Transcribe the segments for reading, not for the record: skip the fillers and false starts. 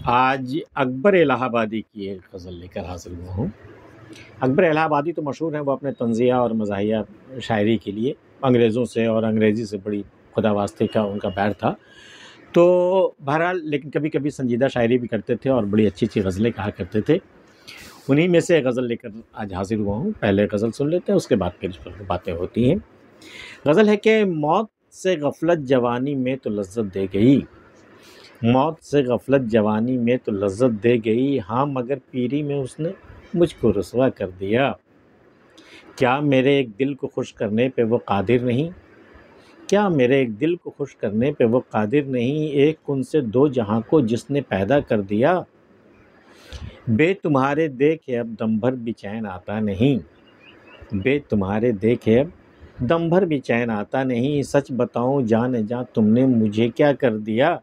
आज अकबर इलाहाबादी की एक गज़ल लेकर हाज़िर हुआ हूँ। अकबर इलाहाबादी तो मशहूर हैं, वो अपने तंज़िया और मज़ाहिया शायरी के लिए अंग्रेज़ों से और अंग्रेज़ी से बड़ी खुदावास्ते का उनका बैर था। तो बहरहाल लेकिन कभी-कभी संजीदा शायरी भी करते थे और बड़ी अच्छी-अच्छी गज़लें कहा करते थे। उन्हीं में से एक गज़ल लेकर आज हाज़िर हुआ हूँ। पहले गज़ल सुन लेते हैं, उसके बाद फिर इस पर बातें होती हैं। गज़ल है कि मौत से ग़फ़लत जवानी में तो लज़्ज़त दे गई, मौत से ग़फ़लत जवानी में तो लज़्ज़त दे गई, हाँ मगर पीरी में उसने मुझको रुसवा कर दिया। क्या मेरे एक दिल को खुश करने पे वो कादिर नहीं, क्या मेरे एक दिल को खुश करने पे वो कादिर नहीं, एक कुन से दो जहाँ को जिसने पैदा कर दिया। बे तुम्हारे देखे अब दम भर भी चैन आता नहीं, बे तुम्हारे देखे अब दम भर भी चैन आता नहीं, सच बताऊं जाने जा तुमने मुझे क्या कर दिया।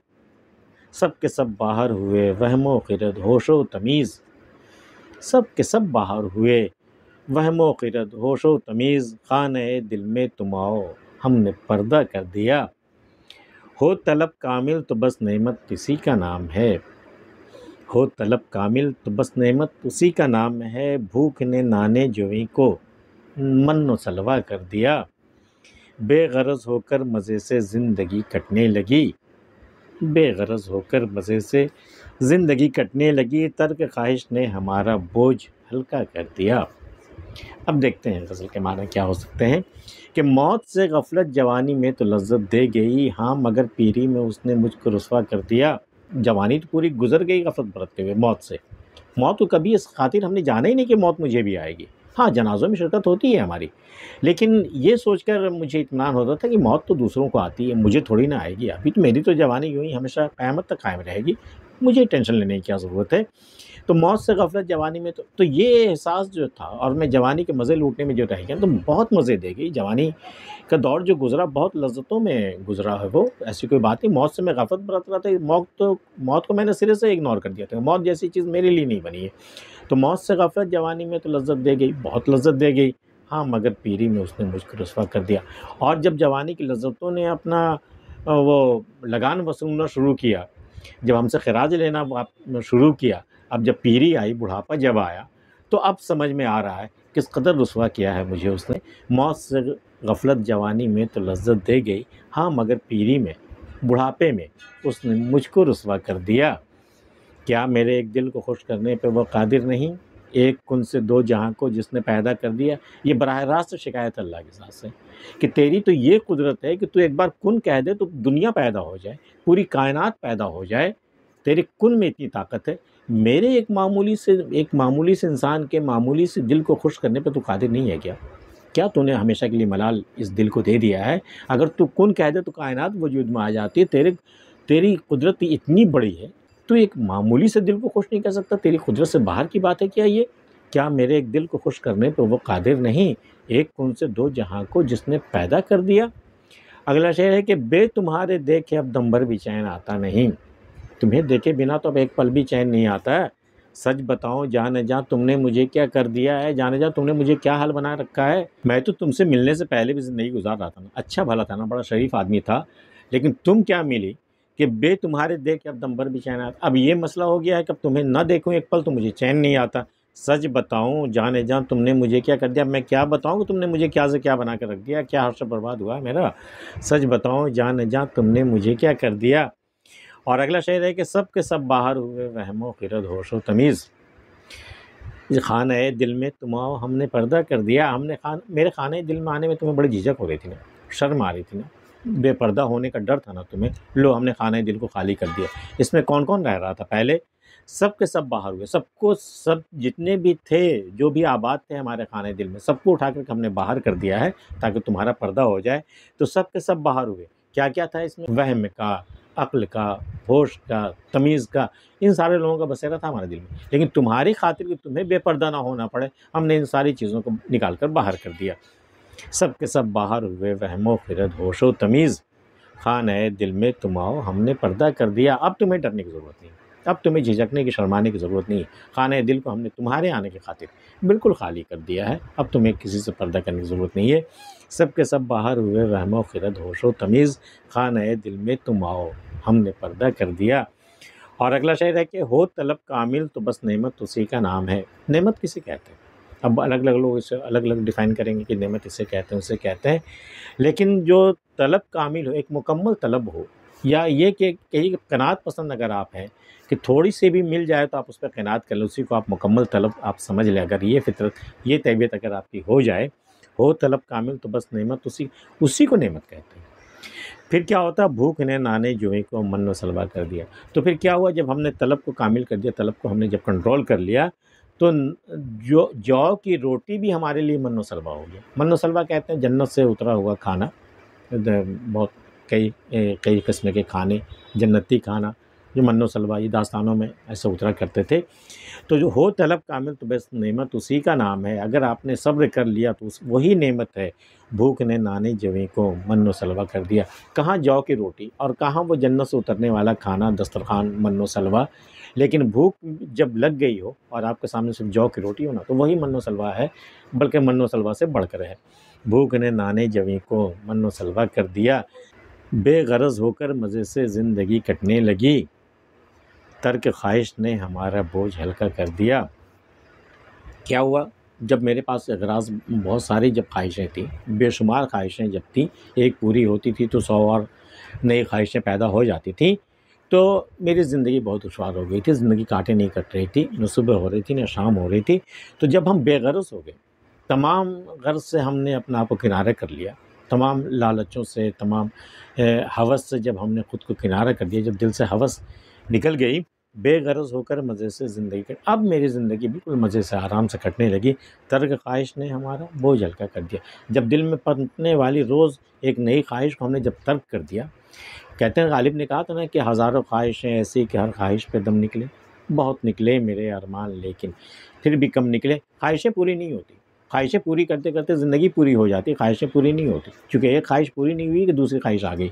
सब के सब बाहर हुए वहमो गिरद होशो तमीज़, सब के सब बाहर हुए वहमो गिरद होशो तमीज़, खाने दिल में तुम आओ हमने पर्दा कर दिया। हो तलब कामिल तो बस नेमत इसी का नाम है, हो तलब कामिल तो बस नेमत उसी का नाम है, भूख ने नाने जोई को मन्नो सलवा कर दिया। बेगरज होकर मज़े से ज़िंदगी कटने लगी, बेगरज होकर मज़े से ज़िंदगी कटने लगी, तर्क ख्वाहिश ने हमारा बोझ हल्का कर दिया। अब देखते हैं गज़ल के माने क्या हो सकते हैं कि मौत से ग़फ़लत जवानी में तो लज़्ज़त दे गई, हाँ मगर पीरी में उसने मुझको रुसवा कर दिया। जवानी तो पूरी गुज़र गई ग़फ़लत बरतते हुए मौत से। मौत को कभी इस खातिर हमने जाना ही नहीं कि मौत मुझे भी आएगी। हाँ, जनाज़ों में शिरकत होती है हमारी, लेकिन ये सोचकर मुझे इत्मीनान होता था कि मौत तो दूसरों को आती है, मुझे थोड़ी ना आएगी। अभी तो मेरी तो जवानी यूँ ही हमेशा क़यामत तक कायम रहेगी, मुझे टेंशन लेने की क्या ज़रूरत है। तो मौत से ग़फ़लत जवानी में तो ये एहसास जो था और मैं जवानी के मज़े लूटने में जो रह गया तो बहुत मज़े दे गई। जवानी का दौर जो गुज़रा बहुत लज़्ज़तों में गुज़रा है वो, ऐसी कोई बात नहीं। मौत से मैं ग़फ़लत बरत रहा था, मौत को मैंने सिरे से इग्नोर कर दिया था। मौत जैसी चीज़ मेरे लिए नहीं बनी है। तो मौत से ग़फ़लत जवानी में तो लज़्ज़त दे गई, बहुत लज़्ज़त दे गई, हाँ मगर पीरी में उसने मुझको रुसवा कर दिया। और जब जवानी की लज़्ज़तों ने अपना वो लगान वसूलना शुरू किया, जब हमसे खिराज लेना शुरू किया, अब जब पीरी आई, बुढ़ापा जब आया, तो अब समझ में आ रहा है किस कदर रुसवा किया है मुझे उसने। मौत से ग़फ़लत जवानी में तो लज़्ज़त दे गई, हाँ मगर पीरी में, बुढ़ापे में उसने मुझको रुसवा कर दिया। क्या मेरे एक दिल को खुश करने पे वो कादिर नहीं, एक कुन से दो जहाँ को जिसने पैदा कर दिया। ये बराह रास्त शिकायत अल्लाह के साथ से कि तेरी तो ये कुदरत है कि तू एक बार कुन कह दे तो दुनिया पैदा हो जाए, पूरी कायनात पैदा हो जाए, तेरे कुन में इतनी ताकत है। मेरे एक मामूली से इंसान के मामूली से दिल को खुश करने पे तू कादिर नहीं है क्या? क्या तूने हमेशा के लिए मलाल इस दिल को दे दिया है? अगर तू कुन कह दे तो कायनात वजूद में आ जाती है। तेरी कुदरत इतनी बड़ी है, तू एक मामूली से दिल को खुश नहीं कर सकता? तेरी कुदरत से बाहर की बात है क्या ये? क्या मेरे एक दिल को खुश करने पे वो कादिर नहीं, एक कुन से दो जहाँ को जिसने पैदा कर दिया। अगला शेर है कि बे तुम्हारे देखे अब दम भर भी चैन आता नहीं, तुम्हें देखे बिना तो अब एक पल भी चैन नहीं आता है। सच बताओ जाने जा तुमने मुझे क्या कर दिया है, जाने जा तुमने मुझे क्या हाल बना रखा है। मैं तो तुमसे मिलने से पहले भी ज़िंदगी गुजार रहा था ना, अच्छा भला था ना, बड़ा शरीफ आदमी था, लेकिन तुम क्या मिली कि बे तुम्हारे देख अब दम भर भी चैन आता। अब ये मसला हो गया है कि अब तुम्हें ना देखूं एक पल तो मुझे चैन नहीं आता। सच बताऊं जाने जा तुमने मुझे क्या कर दिया। मैं क्या बताऊं कि तुमने मुझे क्या से क्या बना कर रख दिया, क्या हर्ष बर्बाद हुआ मेरा। सच बताओ जाने जा तुमने मुझे क्या कर दिया। और अगला शेर है कि सब के सब बाहर हुए वहमो गिरद होशो तमीज़, खाने दिल में तुम आओ हमने पर्दा कर दिया। मेरे खाने दिल में आने में तुम्हें बड़ी झिझक हो रही थी ना, शर्म आ रही थी ना, बेपर्दा होने का डर था ना तुम्हें, लो हमने खाने दिल को खाली कर दिया। इसमें कौन कौन रह रहा था पहले? सब के सब बाहर हुए, सबको सब जितने भी थे, जो भी आबाद थे हमारे खाने दिल में, सबको उठा कर हमने बाहर कर दिया है ताकि तुम्हारा पर्दा हो जाए। तो सब के सब बाहर हुए, क्या क्या था इसमें? वहम का, अक्ल का, होश का, तमीज़ का, इन सारे लोगों का बसेरा था हमारे दिल में। लेकिन तुम्हारी खातिर कि तुम्हें बेपर्दा ना होना पड़े, हमने इन सारी चीज़ों को निकाल कर बाहर कर दिया। सब के सब बाहर हुए वहमो गिरद होशो तमीज़, खाने दिल में तुम आओ हमने पर्दा कर दिया। अब तुम्हें डरने की ज़रूरत नहीं, अब तुम्हें झिझकने की, शर्माने की ज़रूरत नहीं। खाने दिल को हमने तुम्हारे आने की खातिर बिल्कुल खाली कर दिया है, अब तुम्हें किसी से पर्दा करने की ज़रूरत नहीं है। सब के सब बाहर हुए वहमो गिरद होशो तमीज़, खाने दिल में तुम आओ हमने पर्दा कर दिया। और अगला शेर है कि हो तलब कामिल तो बस नेमत उसी का नाम है। नेमत किसे कहते हैं? अब अलग अलग लोग इसे अलग अलग डिफ़ाइन करेंगे कि नेमत इसे कहते हैं, उसे कहते हैं। लेकिन जो तलब कामिल हो, एक मुकम्मल तलब हो, या ये कि कहीं क़नाअत पसंद अगर आप हैं कि थोड़ी सी भी मिल जाए तो आप उस पर क़नाअत कर लें, उसी को आप मुकम्मल तलब आप समझ लें। अगर ये फ़ितरत, ये तबीयत अगर आपकी हो जाए, हो तलब कामिल तो बस नेमत उसी को नेमत कहते हैं। फिर क्या होता है? भूख ने नाने जुए को मन व सलवा कर दिया। तो फिर क्या हुआ? जब हमने तलब को कामिल कर दिया, तलब को हमने जब कंट्रोल कर लिया, तो जो जौ की रोटी भी हमारे लिए मन व सलवा हो गया। मन व सलवा कहते हैं जन्नत से उतरा हुआ खाना। बहुत कई किस्म के खाने, जन्नती खाना जो मन व सलवा ये दास्तानों में ऐसे उतरा करते थे। तो जो हो तलब कामिल तो बस नेमत उसी का नाम है। अगर आपने सब्र कर लिया तो वही नेमत है। भूख ने नाने जवें को मन व सलवा कर दिया। कहाँ जौ की रोटी और कहाँ वो जन्नत से उतरने वाला खाना, दस्तरखान, मन व सलवा। लेकिन भूख जब लग गई हो और आपके सामने सिर्फ जौ की रोटी हो ना, तो वही मन व सलवा है, बल्कि मन व सलवा से बढ़कर है। भूख ने नाने जवें को मन व सलवा कर दिया। बेगरज होकर मज़े से ज़िंदगी कटने लगी। तर्क ख्वाहिश ने हमारा बोझ हल्का कर दिया। क्या हुआ? जब मेरे पास अगराज़ बहुत सारी जब ख्वाहिशें थी, बेशुमार ख्वाहिशें जब थी, एक पूरी होती थी तो 100 और नई ख्वाहिशें पैदा हो जाती थी, तो मेरी ज़िंदगी बहुत दुश्वार हो गई थी। ज़िंदगी कांटे नहीं कट रही थी, न सुबह हो रही थी न शाम हो रही थी। तो जब हम बेगरज हो गए, तमाम गर्ज़ से हमने अपने आप को किनारे कर लिया, तमाम लालचों से, तमाम हवस से जब हमने ख़ुद को किनारा कर दिया, जब दिल से हवस निकल गई, बेगरज होकर मज़े से ज़िंदगी कट, अब मेरी ज़िंदगी बिल्कुल मज़े से आराम से कटने लगी। तर्क ख्वाहिश ने हमारा बोझ हल्का कर दिया। जब दिल में पनपने वाली रोज़ एक नई ख्वाहिश को हमने जब तर्क कर दिया, कहते हैं गालिब ने कहा था ना कि हज़ारों ख्वाहिशें ऐसी कि हर ख्वाहिश पे दम निकले। बहुत निकले मेरे अरमान लेकिन फिर भी कम निकले। ख्वाहिशें पूरी नहीं होती, ख्वाहिशें पूरी करते करते ज़िंदगी पूरी हो जाती है, ख्वाहिशें पूरी नहीं होती। चूँकि एक ख्वाहिश पूरी नहीं हुई कि दूसरी ख्वाहिश आ गई।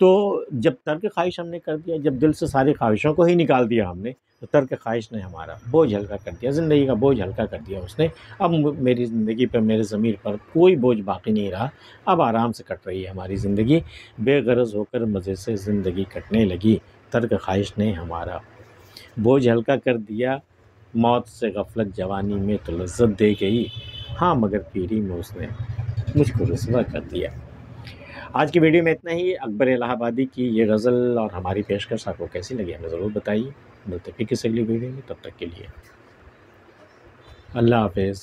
तो जब तर्क ख्वाहिश हमने कर दिया, जब दिल से सारी ख्वाहिशों को ही निकाल दिया हमने, तो तर्क ख्वाहिश ने हमारा बोझ हल्का कर दिया, ज़िंदगी का बोझ हल्का कर दिया उसने। अब मेरी ज़िंदगी पर, मेरे ज़मीर पर कोई बोझ बाकी नहीं रहा। अब आराम से कट रही है हमारी ज़िंदगी। बेगरज होकर मज़े से ज़िंदगी कटने लगी। तर्क ख्वाहिश ने हमारा बोझ हल्का कर दिया। मौत से गफलत जवानी में तो लज्जत दे गई। हाँ मगर पीरी में उसने मुझको रुसवा कर दिया। आज की वीडियो में इतना ही। अकबर इलाहाबादी की ये गज़ल और हमारी पेशकश आपको कैसी लगी हमें ज़रूर बताइए। मिलते फिर किसी अगली वीडियो में, तब तक के लिए अल्लाह हाफ़िज़।